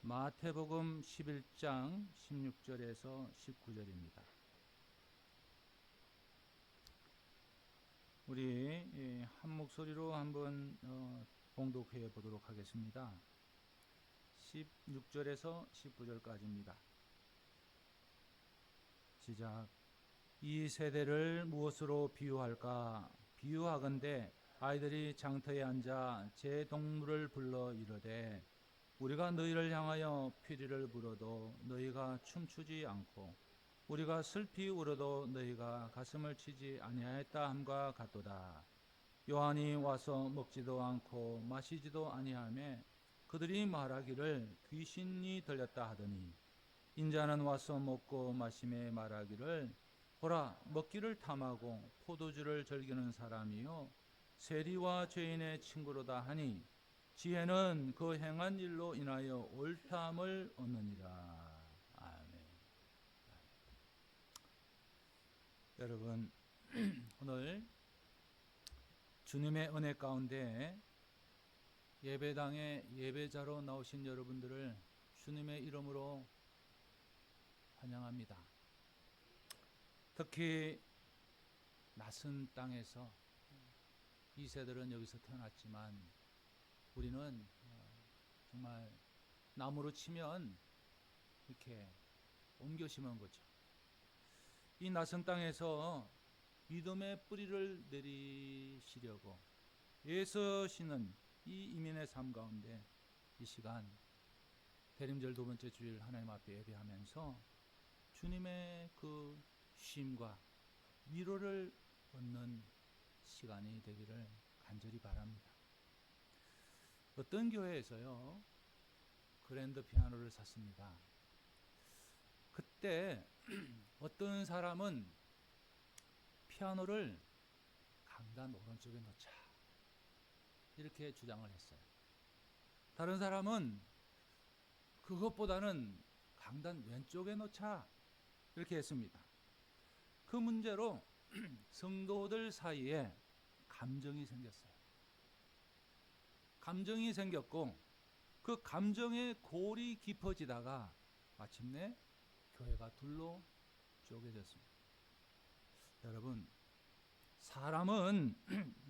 마태복음 11장 16절에서 19절입니다. 우리 한 목소리로 한번 봉독해 보도록 하겠습니다. 16절에서 19절까지입니다. 시작. 이 세대를 무엇으로 비유할까? 비유하건대 아이들이 장터에 앉아 제 동물을 불러 이르되 우리가 너희를 향하여 피리를 불어도 너희가 춤추지 않고 우리가 슬피 울어도 너희가 가슴을 치지 아니하였다 함과 같도다. 요한이 와서 먹지도 않고 마시지도 아니하며 그들이 말하기를 귀신이 들렸다 하더니 인자는 와서 먹고 마시며 말하기를 보라, 먹기를 탐하고 포도주를 즐기는 사람이요 세리와 죄인의 친구로다 하니 지혜는 그 행한 일로 인하여 옳다함을 얻느니라. 아멘. 여러분, 오늘 주님의 은혜 가운데 예배당에 예배자로 나오신 여러분들을 주님의 이름으로 환영합니다. 특히 낯선 땅에서 이 세들은 여기서 태어났지만 우리는 정말 나무로 치면 이렇게 옮겨 심은 거죠. 이 낯선 땅에서 믿음의 뿌리를 내리시려고 애쓰시는 이 이민의 삶 가운데 이 시간 대림절 두 번째 주일 하나님 앞에 예배하면서 주님의 그 쉼과 위로를 얻는 시간이 되기를 간절히 바랍니다. 어떤 교회에서요 그랜드 피아노를 샀습니다. 그때 어떤 사람은 피아노를 강단 오른쪽에 놓자 이렇게 주장을 했어요. 다른 사람은 그것보다는 강단 왼쪽에 놓자 이렇게 했습니다. 그 문제로 성도들 사이에 감정이 생겼어요. 감정이 생겼고 그 감정의 골이 깊어지다가 마침내 교회가 둘로 쪼개졌습니다. 여러분, 사람은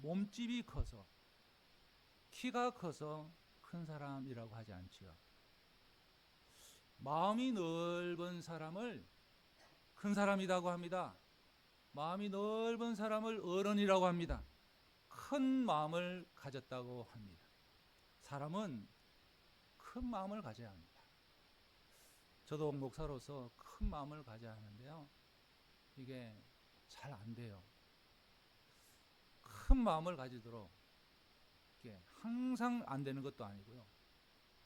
몸집이 커서 키가 커서 큰 사람이라고 하지 않지요. 마음이 넓은 사람을 큰 사람이라고 합니다. 마음이 넓은 사람을 어른이라고 합니다. 큰 마음을 가졌다고 합니다. 사람은 큰 마음을 가져야 합니다. 저도 목사로서 큰 마음을 가져야 하는데요. 이게 잘 안 돼요. 큰 마음을 가지도록 이게 항상 안 되는 것도 아니고요.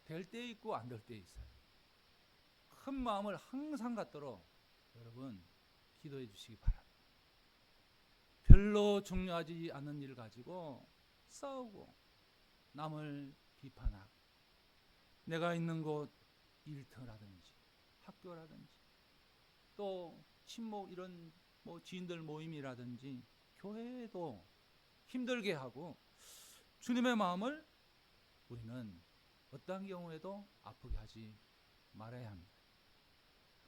될 때 있고 안 될 때 있어요. 큰 마음을 항상 갖도록 여러분 기도해 주시기 바랍니다. 별로 중요하지 않은 일 가지고 싸우고 남을 비판하고 내가 있는 곳 일터라든지 학교라든지 또 친목 이런 지인들 모임이라든지 교회도 힘들게 하고 주님의 마음을 우리는 어떤 경우에도 아프게 하지 말아야 합니다.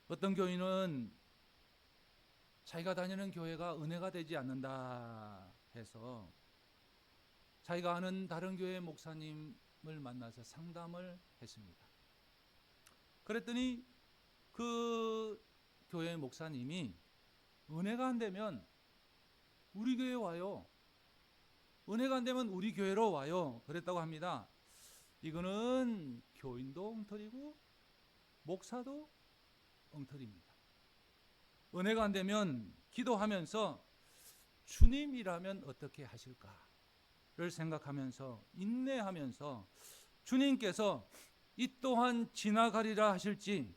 어떤 교인은 자기가 다니는 교회가 은혜가 되지 않는다 해서 자기가 아는 다른 교회 목사님을 만나서 상담을 했습니다. 그랬더니 그 교회 목사님이 은혜가 안 되면 우리 교회 와요. 은혜가 안 되면 우리 교회로 와요. 그랬다고 합니다. 이거는 교인도 엉터리고 목사도 엉터리입니다. 은혜가 안 되면 기도하면서 주님이라면 어떻게 하실까를 생각하면서 인내하면서 주님께서 이 또한 지나가리라 하실지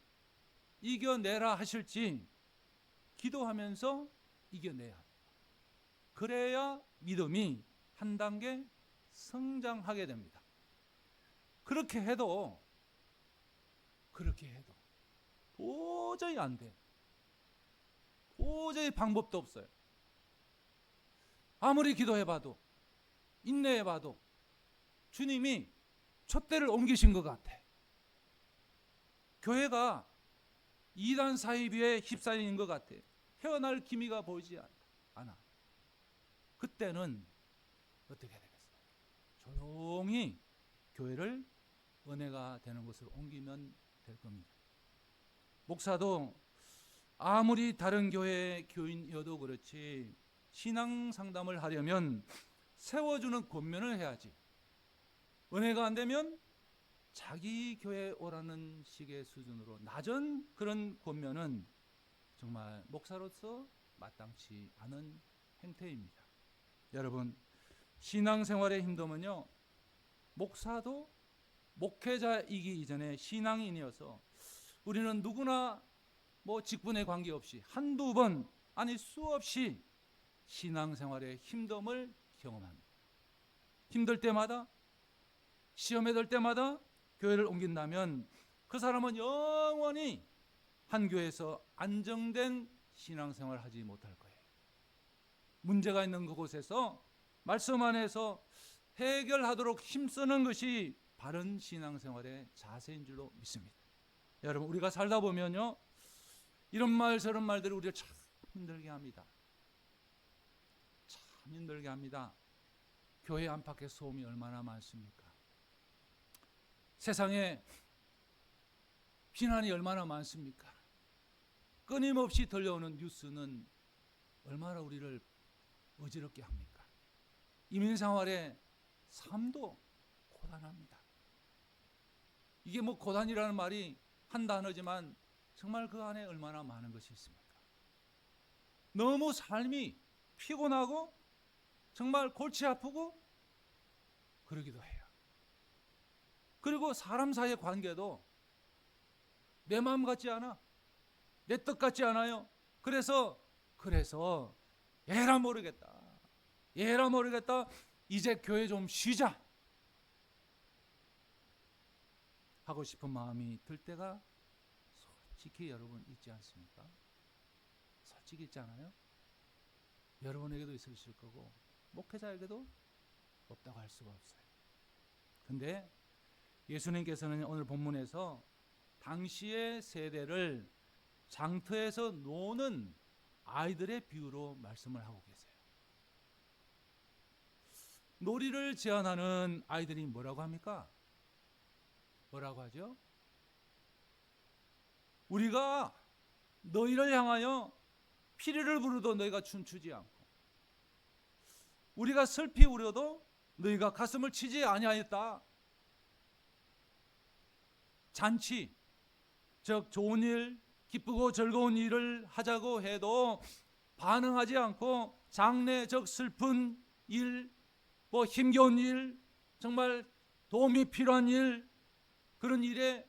이겨내라 하실지 기도하면서 이겨내야 합니다. 그래야 믿음이 한 단계 성장하게 됩니다. 그렇게 해도 도저히 안 돼. 도저히 방법도 없어요. 아무리 기도해봐도 인내해봐도 주님이 촛대를 옮기신 것 같아. 교회가 이단 사이비에 휩싸이는 것 같아. 헤어날 기미가 보이지 않아. 그때는 어떻게 되겠어요? 조용히 교회를 은혜가 되는 곳으로 옮기면 될 겁니다. 목사도 아무리 다른 교회의 교인이어도 그렇지 신앙 상담을 하려면 세워주는 권면을 해야지. 은혜가 안 되면 자기 교회에 오라는 식의 수준으로 낮은 그런 권면은 정말 목사로서 마땅치 않은 행태입니다. 여러분, 신앙생활의 힘듦은요, 목사도 목회자이기 이전에 신앙인이어서 우리는 누구나 직분에 관계없이 한두 번 아니 수없이 신앙생활의 힘듦을 경험합니다. 힘들 때마다, 시험에 들 때마다 교회를 옮긴다면 그 사람은 영원히 한 교회에서 안정된 신앙생활을 하지 못할 거예요. 문제가 있는 그곳에서 말씀 안에서 해결하도록 힘쓰는 것이 바른 신앙생활의 자세인 줄로 믿습니다. 여러분, 우리가 살다 보면요, 이런 말 저런 말들이 우리를 참 힘들게 합니다. 참 힘들게 합니다. 교회 안팎의 소음이 얼마나 많습니까? 세상에 비난이 얼마나 많습니까? 끊임없이 들려오는 뉴스는 얼마나 우리를 어지럽게 합니까? 이민생활의 삶도 고단합니다. 이게 고단이라는 말이 한 단어지만 정말 그 안에 얼마나 많은 것이 있습니까? 너무 삶이 피곤하고 정말 골치 아프고 그러기도 해요. 그리고 사람 사이의 관계도 내 마음 같지 않아. 내 뜻 같지 않아요. 그래서 에라 모르겠다. 이제 교회 좀 쉬자 하고 싶은 마음이 들 때가 솔직히 여러분 있지 않습니까? 솔직히 있지 않아요? 여러분에게도 있으실 거고 목회자에게도 없다고 할 수가 없어요. 근데 예수님께서는 오늘 본문에서 당시의 세대를 장터에서 노는 아이들의 비유로 말씀을 하고 계세요. 놀이를 제한하는 아이들이 뭐라고 합니까? 뭐라고 하죠? 우리가 너희를 향하여 피리를 부르도 너희가 춤추지 않고, 우리가 슬피 우려도 너희가 가슴을 치지 아니하였다. 잔치, 즉 좋은 일, 기쁘고 즐거운 일을 하자고 해도 반응하지 않고, 장래, 즉 슬픈 일, 힘겨운 일, 정말 도움이 필요한 일, 그런 일에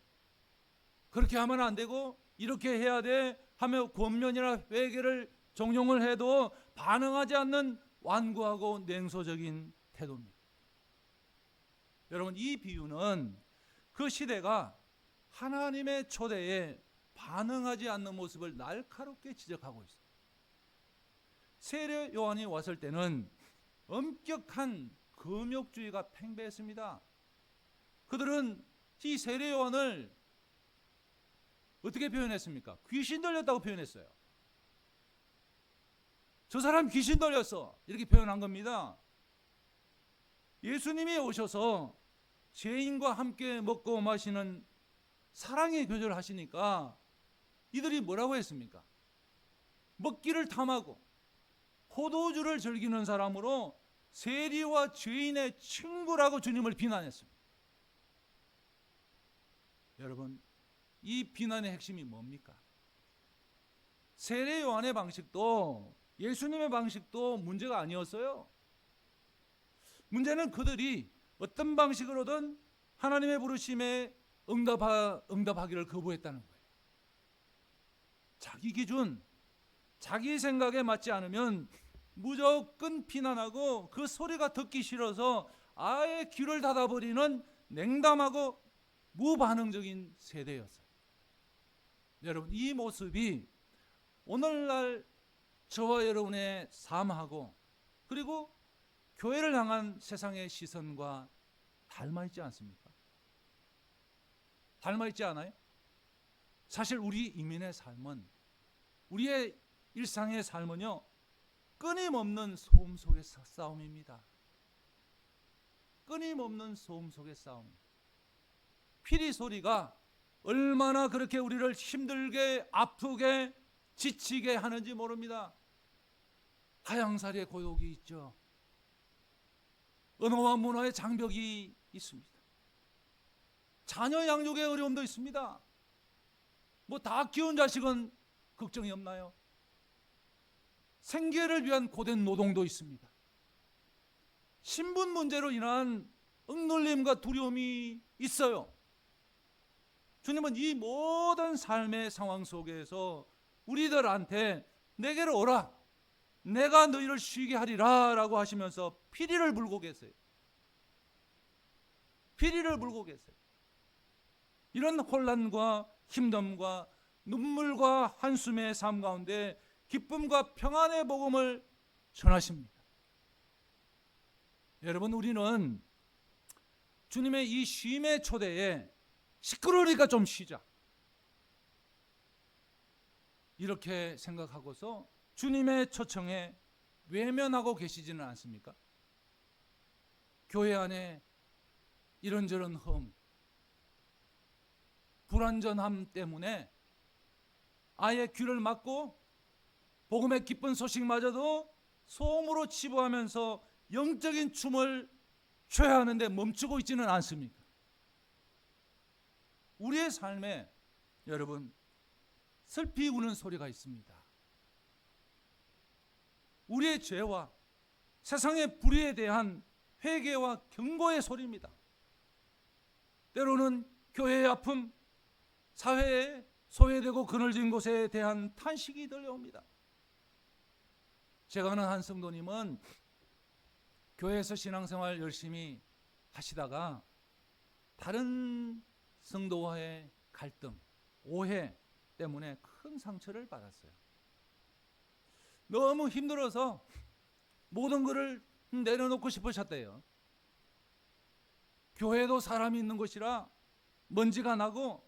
그렇게 하면 안 되고 이렇게 해야 돼 하며 권면이나 회개를 종용을 해도 반응하지 않는 완고하고 냉소적인 태도입니다. 여러분, 이 비유는 그 시대가 하나님의 초대에 반응하지 않는 모습을 날카롭게 지적하고 있어요. 세례 요한이 왔을 때는 엄격한 금욕주의가 팽배했습니다. 그들은 이 세례 요한을 어떻게 표현했습니까? 귀신 들렸다고 표현했어요. 저 사람 귀신 들렸어, 이렇게 표현한 겁니다. 예수님이 오셔서 죄인과 함께 먹고 마시는 사랑의 교제를 하시니까 이들이 뭐라고 했습니까? 먹기를 탐하고 포도주를 즐기는 사람으로 세리와 죄인의 친구라고 주님을 비난했습니다. 여러분, 이 비난의 핵심이 뭡니까? 세례 요한의 방식도 예수님의 방식도 문제가 아니었어요. 문제는 그들이 어떤 방식으로든 하나님의 부르심에 응답하기를 거부했다는 거예요. 자기 기준, 자기 생각에 맞지 않으면 무조건 비난하고 그 소리가 듣기 싫어서 아예 귀를 닫아버리는 냉담하고 무반응적인 세대였어요. 여러분, 이 모습이 오늘날 저와 여러분의 삶하고 그리고 교회를 향한 세상의 시선과 닮아있지 않습니까? 닮아있지 않아요? 사실 우리 이민의 삶은, 우리의 일상의 삶은요, 끊임없는 소음 속의 싸움입니다. 끊임없는 소음 속의 싸움. 피리 소리가 얼마나 그렇게 우리를 힘들게, 아프게, 지치게 하는지 모릅니다. 하양살이의 고독이 있죠. 언어와 문화의 장벽이 있습니다. 자녀 양육의 어려움도 있습니다. 뭐 다 키운 자식은 걱정이 없나요? 생계를 위한 고된 노동도 있습니다. 신분 문제로 인한 억눌림과 두려움이 있어요. 주님은 이 모든 삶의 상황 속에서 우리들한테 내게로 오라, 내가 너희를 쉬게 하리라 라고 하시면서 피리를 불고 계세요. 피리를 불고 계세요. 이런 혼란과 힘듦과 눈물과 한숨의 삶 가운데 기쁨과 평안의 복음을 전하십니다. 여러분, 우리는 주님의 이 쉼의 초대에 시끄러우니까 좀 쉬자, 이렇게 생각하고서 주님의 초청에 외면하고 계시지는 않습니까? 교회 안에 이런저런 불완전함 때문에 아예 귀를 막고 복음의 기쁜 소식마저도 소음으로 치부하면서 영적인 춤을 춰야 하는데 멈추고 있지는 않습니까? 우리의 삶에 여러분, 슬피 우는 소리가 있습니다. 우리의 죄와 세상의 불의에 대한 회개와 경고의 소리입니다. 때로는 교회의 아픔, 사회에 소외되고 그늘진 곳에 대한 탄식이 들려옵니다. 제가 아는 한 성도님은 교회에서 신앙생활 열심히 하시다가 다른 성도와의 갈등, 오해 때문에 큰 상처를 받았어요. 너무 힘들어서 모든 것을 내려놓고 싶으셨대요. 교회도 사람이 있는 곳이라 먼지가 나고,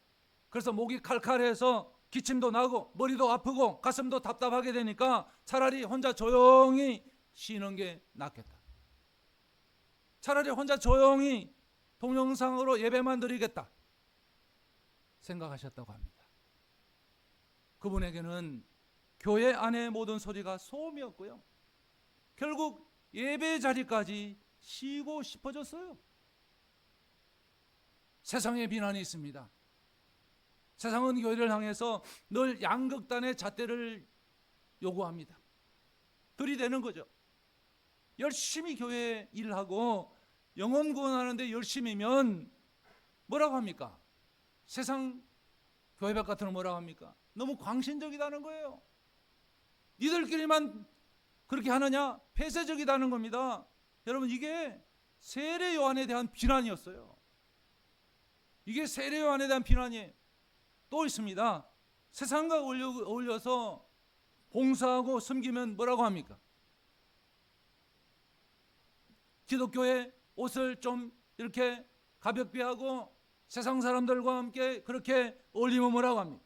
그래서 목이 칼칼해서 기침도 나고 머리도 아프고 가슴도 답답하게 되니까 차라리 혼자 조용히 쉬는 게 낫겠다. 차라리 혼자 조용히 동영상으로 예배만 드리겠다 생각하셨다고 합니다. 그분에게는 교회 안의 모든 소리가 소음이었고요, 결국 예배 자리까지 쉬고 싶어졌어요. 세상에 비난이 있습니다. 세상은 교회를 향해서 늘 양극단의 잣대를 요구합니다. 들이대는 거죠. 열심히 교회 일하고 영혼 구원하는데 열심히면 뭐라고 합니까? 세상 교회백 같은 건 뭐라고 합니까? 너무 광신적이다는 거예요. 니들끼리만 그렇게 하느냐? 폐쇄적이다는 겁니다. 여러분, 이게 세례 요한에 대한 비난이었어요. 이게 세례 요한에 대한 비난이에요. 또 있습니다. 세상과 어울려서 봉사하고 섬기면 뭐라고 합니까? 기독교의 옷을 좀 이렇게 가볍게 하고 세상 사람들과 함께 그렇게 어울리면 뭐라고 합니까?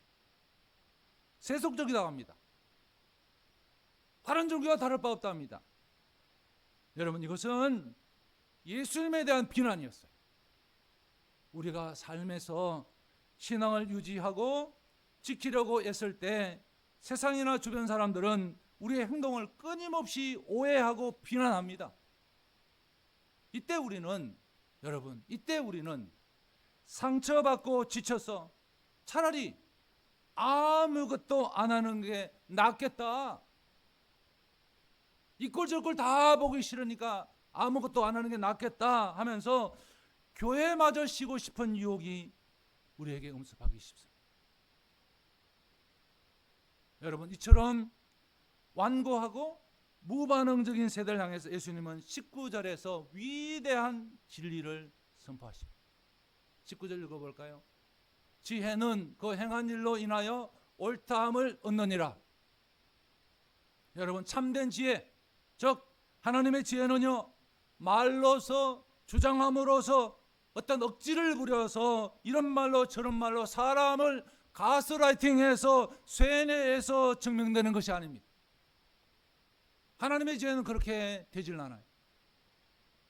세속적이라고 합니다. 다른 종교와 다를 바 없다 합니다. 여러분, 이것은 예수님에 대한 비난이었어요. 우리가 삶에서 신앙을 유지하고 지키려고 애쓸 때 세상이나 주변 사람들은 우리의 행동을 끊임없이 오해하고 비난합니다. 이때 우리는 상처받고 지쳐서 차라리 아무것도 안 하는 게 낫겠다. 이꼴 저꼴 다 보기 싫으니까 아무것도 안 하는 게 낫겠다 하면서 교회마저 쉬고 싶은 유혹이 우리에게 음습하기 쉽습니다. 여러분, 이처럼 완고하고 무반응적인 세대를 향해서 예수님은 19절에서 위대한 진리를 선포하십니다. 19절 읽어볼까요? 지혜는 그 행한 일로 인하여 옳다함을 얻느니라. 여러분, 참된 지혜, 즉 하나님의 지혜는요, 말로서 주장함으로써 어떤 억지를 부려서 이런 말로 저런 말로 사람을 가스라이팅해서 쇠뇌해서 증명되는 것이 아닙니다. 하나님의 지혜는 그렇게 되질 않아요.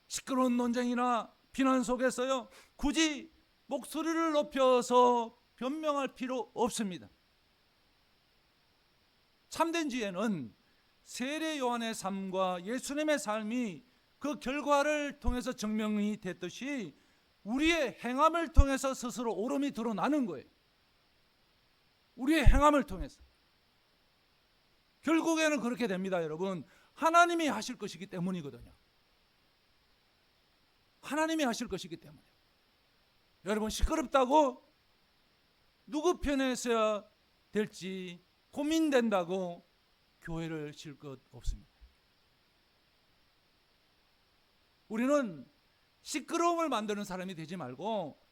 시끄러운 논쟁이나 비난 속에서요, 굳이 목소리를 높여서 변명할 필요 없습니다. 참된 지혜는 세례 요한의 삶과 예수님의 삶이 그 결과를 통해서 증명이 됐듯이 우리의 행함을 통해서 스스로 옳음이 드러나는 거예요. 우리의 행함을 통해서. 결국에는 그렇게 됩니다, 여러분. 하나님이 하실 것이기 때문이거든요. 하나님이 하실 것이기 때문에. 여러분, 시끄럽다고 누구 편에 서야 될지 고민된다고 교회를 질 것 없습니다. 우리는 시끄러움을 만드는 사람이 되지 말고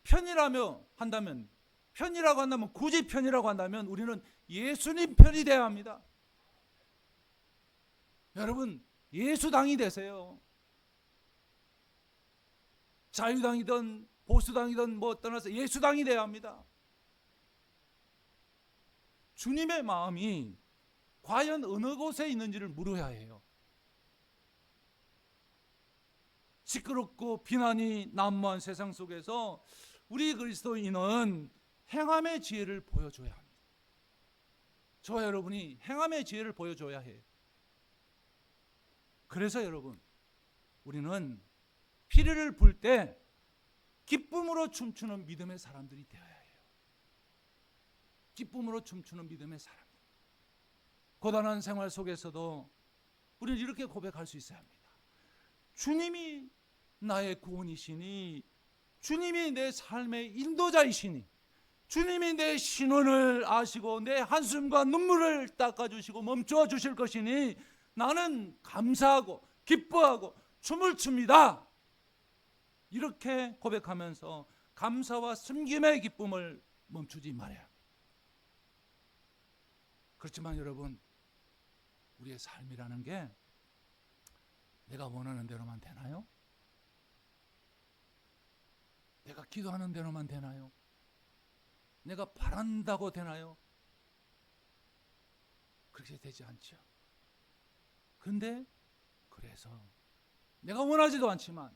편이라고 한다면 굳이 편이라고 한다면 우리는 예수님 편이 되어야 합니다. 여러분, 예수당이 되세요. 자유당이든 보수당이든 떠나서 예수당이 되어야 합니다. 주님의 마음이 과연 어느 곳에 있는지를 물어야 해요. 시끄럽고 비난이 난무한 세상 속에서 우리 그리스도인은 행함의 지혜를 보여줘야 합니다. 저와 여러분이 행함의 지혜를 보여줘야 해요. 그래서 여러분, 우리는 피리를 불 때 기쁨으로 춤추는 믿음의 사람들이 되어야 해요. 기쁨으로 춤추는 믿음의 사람들. 고단한 생활 속에서도 우리는 이렇게 고백할 수 있어야 합니다. 주님이 나의 구원이시니, 주님이 내 삶의 인도자이시니, 주님이 내 신원을 아시고 내 한숨과 눈물을 닦아주시고 멈춰 주실 것이니 나는 감사하고 기뻐하고 춤을 춥니다. 이렇게 고백하면서 감사와 섬김의 기쁨을 멈추지 말아야. 그렇지만 여러분, 우리의 삶이라는 게 내가 원하는 대로만 되나요? 내가 기도하는 대로만 되나요? 내가 바란다고 되나요? 그렇게 되지 않죠. 근데 그래서 내가 원하지도 않지만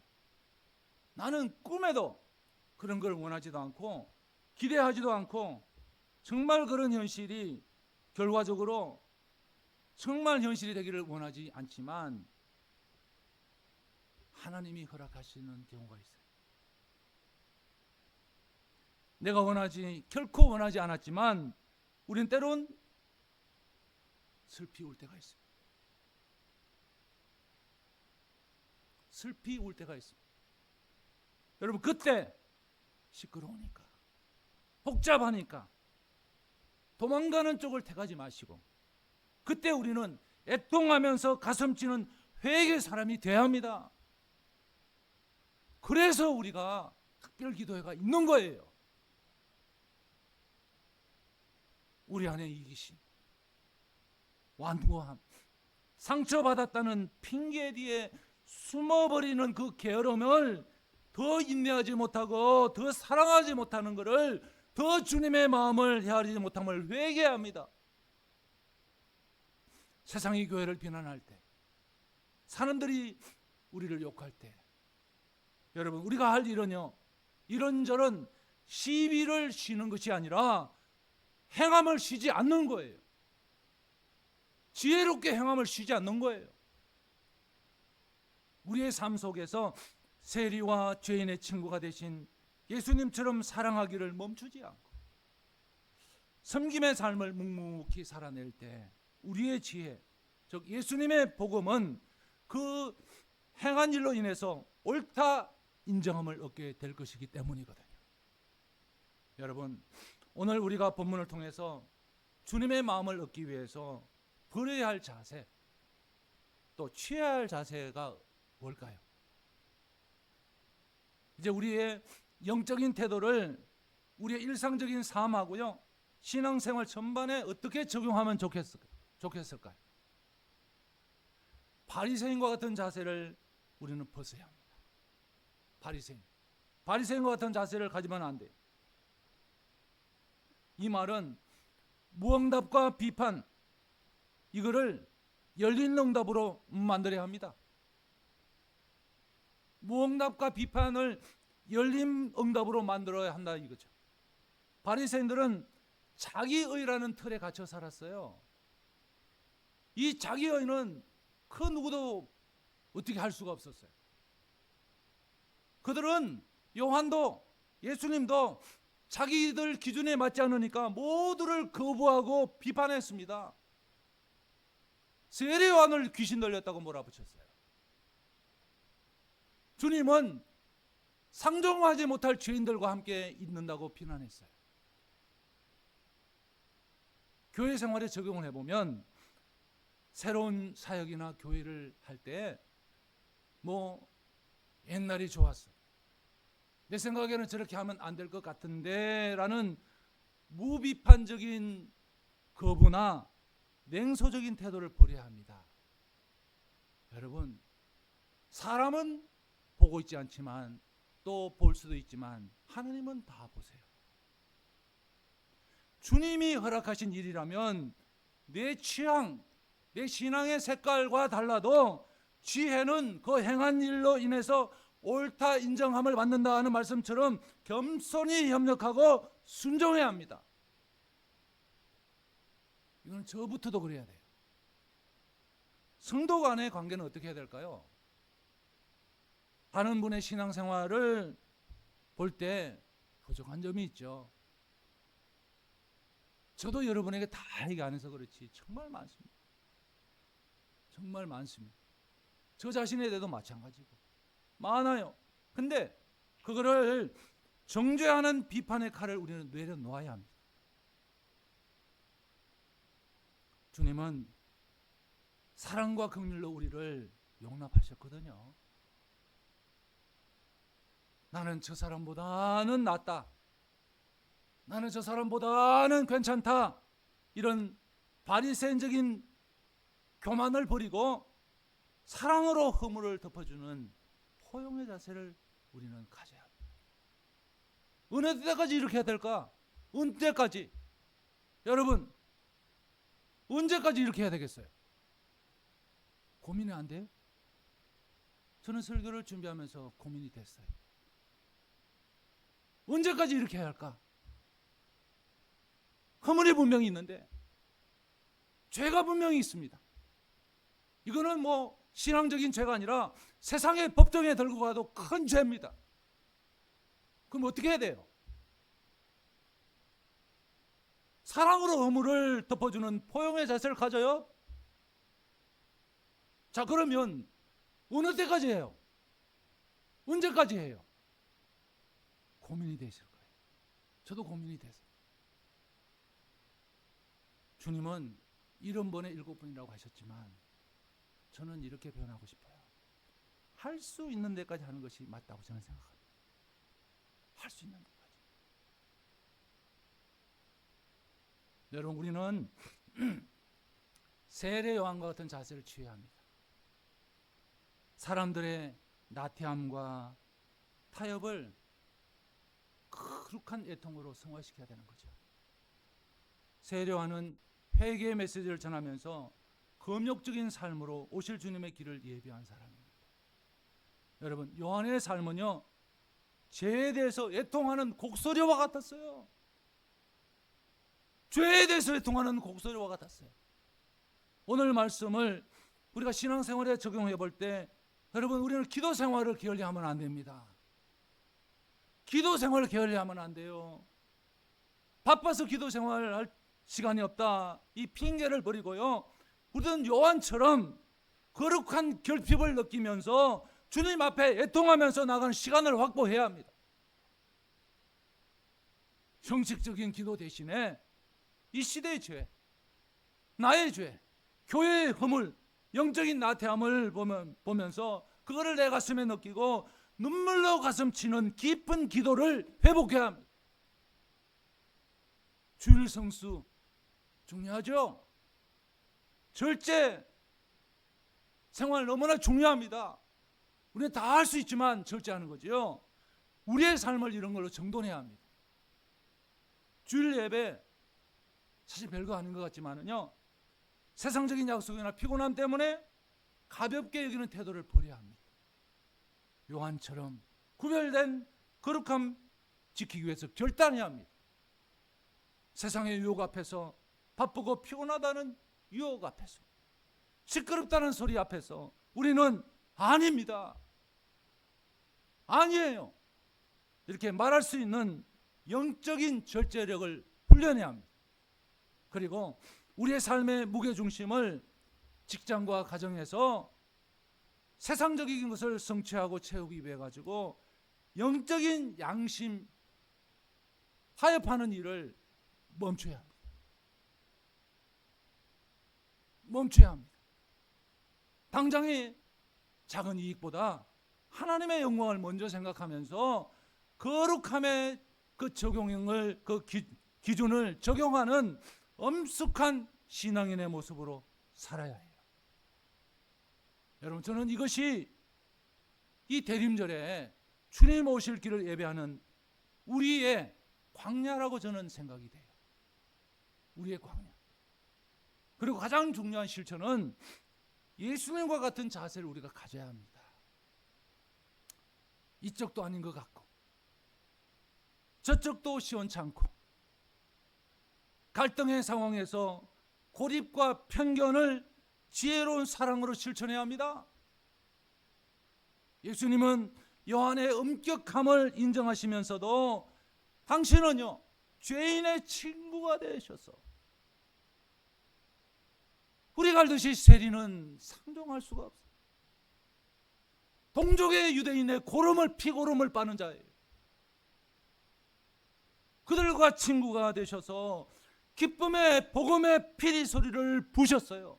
나는 꿈에도 그런 걸 원하지도 않고 기대하지도 않고 정말 그런 현실이 결과적으로 정말 현실이 되기를 원하지 않지만 하나님이 허락하시는 경우가 있어요. 내가 결코 원하지 않았지만 우린 때론 슬피 울 때가 있습니다. 슬피 울 때가 있습니다. 여러분, 그때 시끄러우니까, 복잡하니까 도망가는 쪽을 택하지 마시고 그때 우리는 애통하면서 가슴 찌는 회개의 사람이 되어야 합니다. 그래서 우리가 특별 기도회가 있는 거예요. 우리 안에 이기심, 완고함, 상처받았다는 핑계 뒤에 숨어버리는 그 게으름을 더 인내하지 못하고 더 사랑하지 못하는 것을, 더 주님의 마음을 헤아리지 못함을 회개합니다. 세상이 교회를 비난할 때, 사람들이 우리를 욕할 때, 여러분, 우리가 할 일은요, 이런저런 시비를 쉬는 것이 아니라 행함을 쉬지 않는 거예요. 지혜롭게 행함을 쉬지 않는 거예요. 우리의 삶 속에서 세리와 죄인의 친구가 되신 예수님처럼 사랑하기를 멈추지 않고 섬김의 삶을 묵묵히 살아낼 때 우리의 지혜, 즉 예수님의 복음은 그 행한 일로 인해서 옳다 인정함을 얻게 될 것이기 때문이거든요. 여러분, 오늘 우리가 본문을 통해서 주님의 마음을 얻기 위해서 버려야 할 자세, 또 취해야 할 자세가 뭘까요? 이제 우리의 영적인 태도를 우리의 일상적인 삶하고요, 신앙생활 전반에 어떻게 적용하면 좋겠을까요? 바리새인과 같은 자세를 우리는 벗어야 합니다. 바리새인과 같은 자세를 가지면 안 돼요. 이 말은 무응답과 비판, 이거를 열린 응답으로 만들어야 합니다. 무응답과 비판을 열린 응답으로 만들어야 한다 이거죠. 바리새인들은 자기의라는 틀에 갇혀 살았어요. 이 자기의는 그 누구도 어떻게 할 수가 없었어요. 그들은 요한도 예수님도 자기들 기준에 맞지 않으니까 모두를 거부하고 비판했습니다. 세례 요한을 귀신 들렸다고 몰아붙였어요. 주님은 상종하지 못할 죄인들과 함께 있는다고 비난했어요. 교회 생활에 적용을 해보면 새로운 사역이나 교회를 할 때 옛날이 좋았어, 내 생각에는 저렇게 하면 안 될 것 같은데 라는 무비판적인 거부나 냉소적인 태도를 버려야 합니다. 여러분, 사람은 보고 있지 않지만 또 볼 수도 있지만 하나님은 다 보세요. 주님이 허락하신 일이라면 내 취향, 내 신앙의 색깔과 달라도 지혜는 그 행한 일로 인해서 옳다 인정함을 받는다 하는 말씀처럼 겸손히 협력하고 순종해야 합니다. 이건 저부터도 그래야 돼요. 성도 간의 관계는 어떻게 해야 될까요? 다른 분의 신앙생활을 볼 때 부족한 점이 있죠. 저도 여러분에게 다 얘기 안 해서 그렇지 정말 많습니다. 정말 많습니다. 저 자신에 대해도 마찬가지고 많아요. 근데 그거를 정죄하는 비판의 칼을 우리는 내려놓아야 합니다. 주님은 사랑과 긍휼로 우리를 용납하셨거든요. 나는 저 사람보다는 낫다, 나는 저 사람보다는 괜찮다, 이런 바리새인적인 교만을 버리고 사랑으로 허물을 덮어주는 포용의 자세를 우리는 가져야 합니다. 어느 때까지 이렇게 해야 될까? 언제까지? 여러분, 언제까지 이렇게 해야 되겠어요? 고민이 안 돼요? 저는 설교를 준비하면서 고민이 됐어요. 언제까지 이렇게 해야 할까? 허물이 분명히 있는데, 죄가 분명히 있습니다. 이거는 신앙적인 죄가 아니라 세상의 법정에 들고 가도 큰 죄입니다. 그럼 어떻게 해야 돼요? 사랑으로 허물을 덮어주는 포용의 자세를 가져요? 자, 그러면 어느 때까지 해요? 언제까지 해요? 고민이 되실 거예요. 저도 고민이 됐어요. 주님은 70번에 7번이라고 하셨지만 저는 이렇게 표현하고 싶어요. 할 수 있는 데까지 하는 것이 맞다고 저는 생각합니다. 할 수 있는 데까지. 여러분, 우리는 세례 요한과 같은 자세를 취해야 합니다. 사람들의 나태함과 타협을 거룩한 애통으로 승화시켜야 되는 거죠. 세례 요한은 회개의 메시지를 전하면서 검역적인 삶으로 오실 주님의 길을 예비한 사람입니다. 여러분, 요한의 삶은요, 죄에 대해서 애통하는 곡소리와 같았어요. 죄에 대해서 애통하는 곡소리와 같았어요. 오늘 말씀을 우리가 신앙생활에 적용해 볼 때, 여러분, 우리는 기도 생활을 게을리하면 안 됩니다. 기도 생활을 게을리하면 안 돼요. 바빠서 기도 생활할 시간이 없다, 이 핑계를 버리고요, 우리는 요한처럼 거룩한 결핍을 느끼면서 주님 앞에 애통하면서 나가는 시간을 확보해야 합니다. 형식적인 기도 대신에 이 시대의 죄, 나의 죄, 교회의 허물, 영적인 나태함을 보면서 그거를 내 가슴에 느끼고 눈물로 가슴 치는 깊은 기도를 회복해야 합니다. 주일 성수 중요하죠? 절제 생활 너무나 중요합니다. 우리는 다 할 수 있지만 절제하는 거죠. 우리의 삶을 이런 걸로 정돈해야 합니다. 주일 예배 사실 별거 아닌 것 같지만은요, 세상적인 약속이나 피곤함 때문에 가볍게 여기는 태도를 버려야 합니다. 요한처럼 구별된 거룩함 지키기 위해서 결단해야 합니다. 세상의 유혹 앞에서, 바쁘고 피곤하다는 유혹 앞에서, 시끄럽다는 소리 앞에서 우리는 아닙니다, 아니에요, 이렇게 말할 수 있는 영적인 절제력을 훈련해야 합니다. 그리고 우리의 삶의 무게중심을 직장과 가정에서 세상적인 것을 성취하고 채우기 위해 가지고 영적인 양심 타협하는 일을 멈춰야 합니다. 멈춰야 합니다. 당장의 작은 이익보다 하나님의 영광을 먼저 생각하면서 거룩함의 그 적용을, 그 기준을 적용하는 엄숙한 신앙인의 모습으로 살아야 해요. 여러분, 저는 이것이 이 대림절에 주님 오실 길을 예배하는 우리의 광야라고 저는 생각이 돼요. 우리의 광야. 그리고 가장 중요한 실천은 예수님과 같은 자세를 우리가 가져야 합니다. 이쪽도 아닌 것 같고 저쪽도 시원찮고 갈등의 상황에서 고립과 편견을 지혜로운 사랑으로 실천해야 합니다. 예수님은 요한의 엄격함을 인정하시면서도 당신은요, 죄인의 친구가 되셔서 우리가 알듯이 세리는 상종할 수가 없어요. 동족의 유대인의 고름을 피고름을 빠는 자예요. 그들과 친구가 되셔서 기쁨의 복음의 피리 소리를 부셨어요.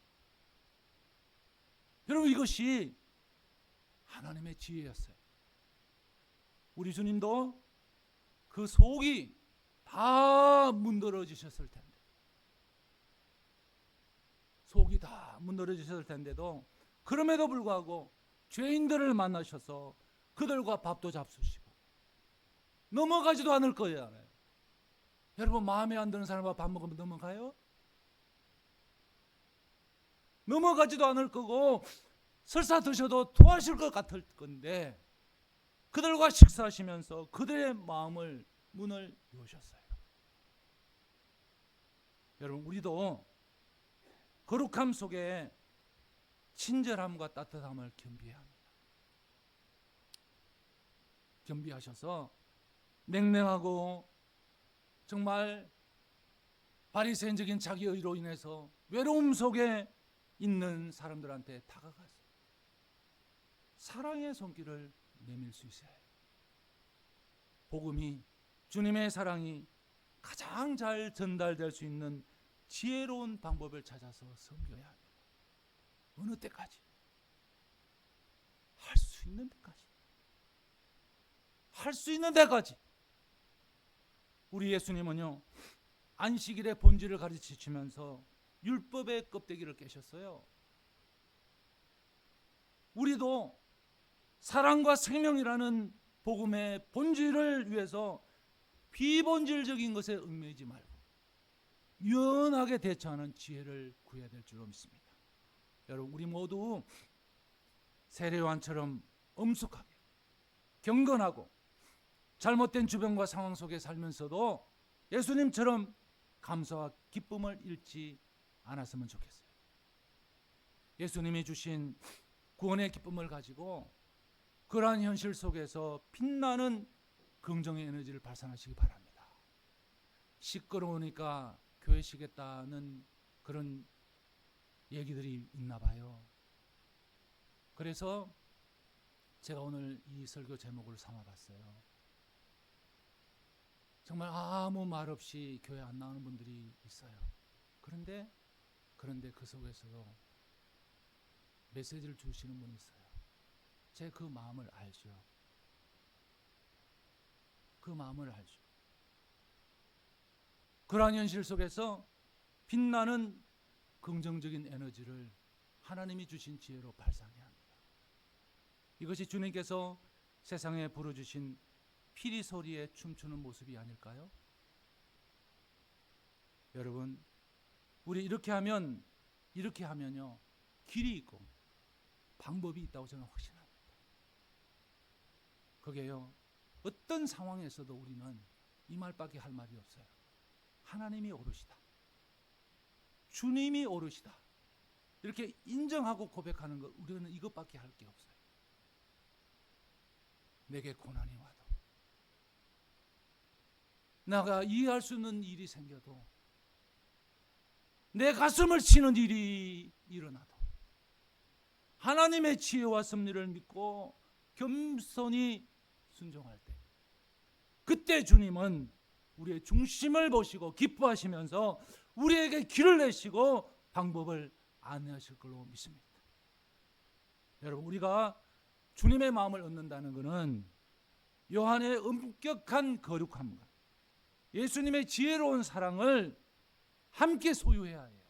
여러분, 이것이 하나님의 지혜였어요. 우리 주님도 그 속이 다 문드러지셨을 텐데, 속이 다 문드러지셨을 텐데도 그럼에도 불구하고 죄인들을 만나셔서 그들과 밥도 잡수시고 넘어가지도 않을 거예요. 여러분, 마음에 안 드는 사람과 밥 먹으면 넘어가요? 넘어가지도 않을 거고 설사 드셔도 토하실 것 같을 건데 그들과 식사하시면서 그들의 마음을, 문을 여셨어요. 여러분, 우리도 거룩함 속에 친절함과 따뜻함을 겸비해야 합니다. 겸비하셔서 냉랭하고 정말 바리새인적인 자기의로 인해서 외로움 속에 있는 사람들한테 다가가서 사랑의 손길을 내밀 수 있어야 해요. 복음이, 주님의 사랑이 가장 잘 전달될 수 있는 지혜로운 방법을 찾아서 섬겨야 합니다. 어느 때까지? 할 수 있는 데까지. 할 수 있는 데까지. 우리 예수님은요, 안식일의 본질을 가르치시면서 율법의 껍데기를 깨셨어요. 우리도 사랑과 생명이라는 복음의 본질을 위해서 비본질적인 것에 얽매이지 말고 유연하게 대처하는 지혜를 구해야 될 줄로 믿습니다. 여러분, 우리 모두 세례요한처럼 엄숙하게 경건하고 잘못된 주변과 상황 속에 살면서도 예수님처럼 감사와 기쁨을 잃지 않았으면 좋겠어요. 예수님이 주신 구원의 기쁨을 가지고 그러한 현실 속에서 빛나는 긍정의 에너지를 발산하시기 바랍니다. 시끄러우니까 교회 쉬겠다는 그런 얘기들이 있나 봐요. 그래서 제가 오늘 이 설교 제목을 삼아봤어요. 정말 아무 말 없이 교회 안 나오는 분들이 있어요. 그런데 그 속에서도 메시지를 주시는 분이 있어요. 제 그 마음을 알죠. 그 마음을 알죠. 그러한 현실 속에서 빛나는 긍정적인 에너지를 하나님이 주신 지혜로 발산해야 합니다. 이것이 주님께서 세상에 부르주신 피리 소리에 춤추는 모습이 아닐까요? 여러분, 우리 이렇게 하면요 길이 있고 방법이 있다고 저는 확신합니다. 그게요 어떤 상황에서도 우리는 이 말밖에 할 말이 없어요. 하나님이 오르시다, 주님이 오르시다, 이렇게 인정하고 고백하는 것, 우리는 이것밖에 할 게 없어요. 내게 고난이 와도, 내가 이해할 수 있는 일이 생겨도, 내 가슴을 치는 일이 일어나도 하나님의 지혜와 섭리를 믿고 겸손히 순종할 때, 그때 주님은 우리의 중심을 보시고 기뻐하시면서 우리에게 길을 내시고 방법을 안내하실 걸로 믿습니다. 여러분, 우리가 주님의 마음을 얻는다는 것은 요한의 엄격한 거룩함과 예수님의 지혜로운 사랑을 함께 소유해야 해요.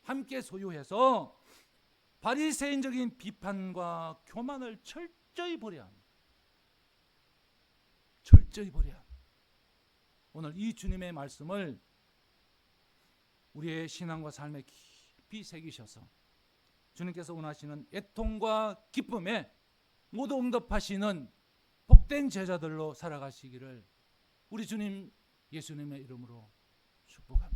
함께 소유해서 바리새인적인 비판과 교만을 철저히 버려야 합니다. 철저히 버려야 합니다. 오늘 이 주님의 말씀을 우리의 신앙과 삶에 깊이 새기셔서 주님께서 원하시는 애통과 기쁨에 모두 응답하시는 복된 제자들로 살아가시기를 우리 주님 예수님의 이름으로 축복합니다.